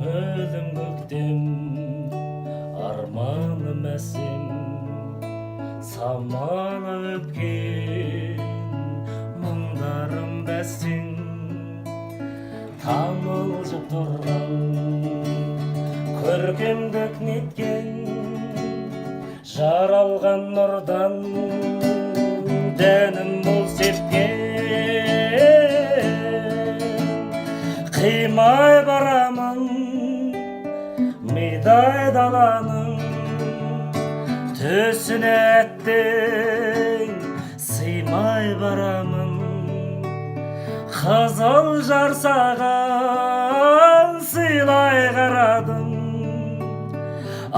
өлім көктем арманым әсем самалы өткен мұңдарым бәсең тамылжып тұрған көркемдік неткен жаралған нұрдан дәнім бол сепкен қимай барамын мидай даланың төсіне әттең сыймай барамын қызыл жар саған сыйлай қарадым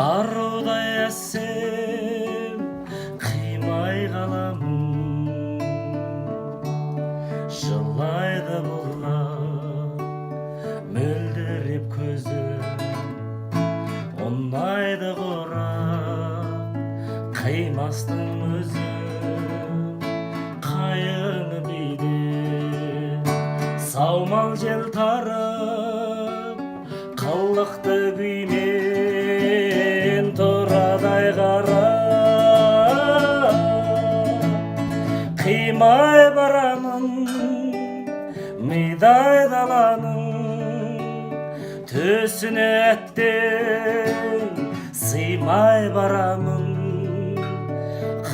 арудай әсем қимай қаламын жылайды бұлғақ мөлдіреп көзім ұнайды құрақ қимастың өзі қайыңы биде саумал жел тарып қылықты күймен тұрадай қарап қимай барамын мидай даланың төсіне әттең сыймай барамын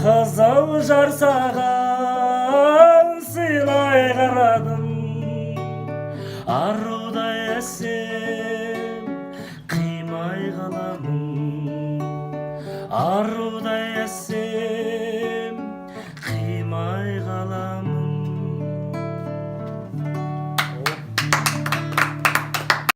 қызыл жар саған сыйлай қарадым арудай әсем